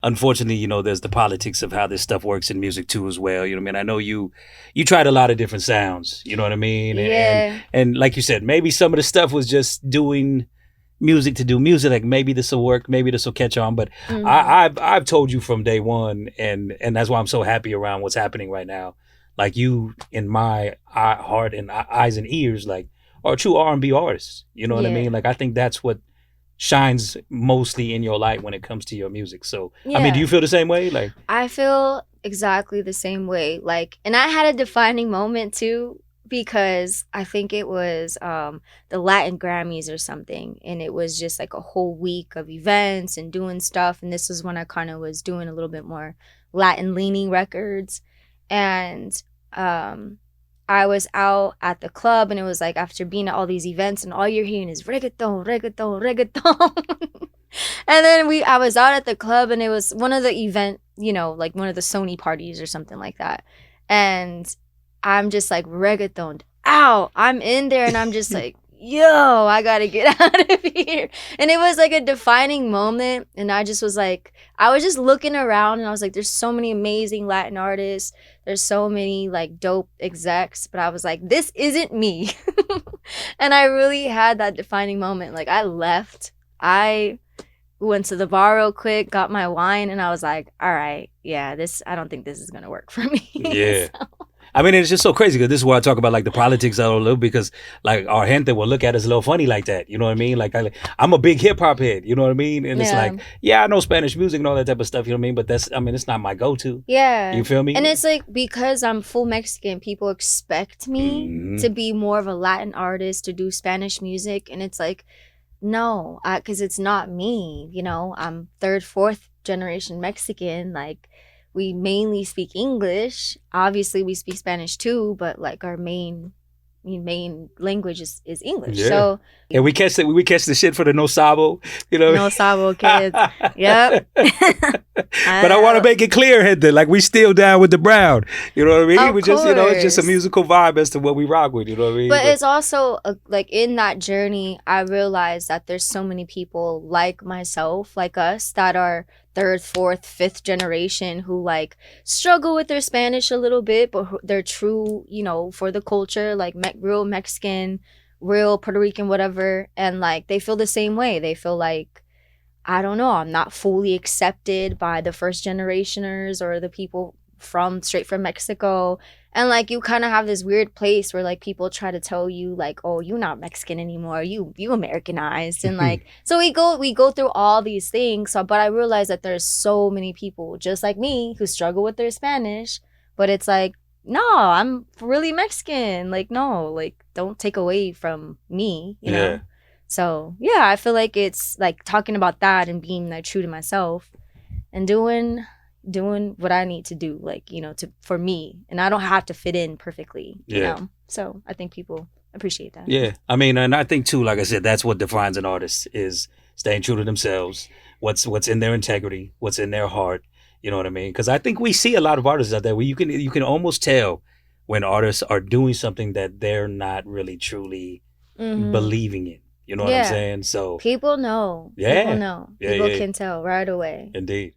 unfortunately, there's the politics of how this stuff works in music too as well. You know what I mean? I know you tried a lot of different sounds, you know what I mean? And Yeah. and like you said, maybe some of the stuff was just doing music to do music, like maybe this will work, maybe this will catch on. But Hmm. I've told you from day one, and that's why I'm so happy around what's happening right now. Like you in my heart and eyes and ears, like are true R&B artists. You know what I mean? Yeah. Like I think that's what shines mostly in your light when it comes to your music. So I mean, do Yeah. you feel the same way? Like, I feel exactly the same way. Like, and I had a defining moment too, because I think it was the Latin Grammys or something, and it was just like a whole week of events and doing stuff. And this was when I kind of was doing a little bit more Latin leaning records, and um, I was out at the club, and it was like after being at all these events, and all you're hearing is reggaeton, reggaeton, reggaeton. And then I was out at the club, and it was one of the event, like one of the Sony parties or something like that. And I'm just like reggaeton out. I'm in there and I'm just like, yo, I gotta get out of here. And it was like a defining moment. And I just was like, I was just looking around and I was like, there's so many amazing Latin artists. There's so many like dope execs. But I was like, this isn't me. And I really had that defining moment. Like I left. I went to the bar real quick, got my wine, and I was like, all right, yeah, I don't think this is gonna work for me. yeah. So, I mean, it's just so crazy because this is where I talk about like the politics of it a little, because like our gente will look at us a little funny like that. You know what I mean? Like I'm a big hip hop head. You know what I mean? And it's yeah. like, yeah, I know Spanish music and all that type of stuff. You know what I mean? But it's not my go-to. Yeah. You feel And me? it's like because I'm full Mexican, people expect me to Hmm. be more of a Latin artist, to do Spanish music. And it's like, no, because it's not me. I'm third, fourth generation Mexican. Like, we mainly speak English. Obviously, we speak Spanish too, but like our main language is English. Yeah. So, And we catch the shit for the no sabo. You know. no sabo kids. Yep. But I want to I, make it clear, Hector, like we still down with the brown. You know what I mean? of We just, it's just a course. musical vibe as to what we rock with. You know what I mean? But But it's also like in that journey, I realized that there's so many people like myself, like us, that are third, fourth, fifth generation who like struggle with their Spanish a little bit, but they're true, for the culture, like real Mexican, real Puerto Rican, whatever. And like they feel the same way. They feel like, I don't know, I'm not fully accepted by the first generationers or the people straight from Mexico. And like you kind of have this weird place where like people try to tell you like, oh, you're not Mexican anymore. You Americanized. And like so we go through all these things. So but I realized that there's so many people just like me who struggle with their Spanish, but it's like, no, I'm really Mexican. Like, no, like don't take away from me. yeah, So yeah, I feel like it's like talking about that and being like true to myself and doing what I need to do, like, to for me. And I don't have to fit in perfectly. yeah. So I think people appreciate that. Yeah, I mean, and I think too, like I said, that's what defines an artist is staying true to themselves. What's in their integrity, what's in their heart. You know what I mean? Because I think we see a lot of artists out there where you can almost tell when artists are doing something that they're not really truly Mm-hmm. believing in. You know what I'm Yeah. saying? So People know. People yeah, know. yeah, People yeah, can tell right away. indeed.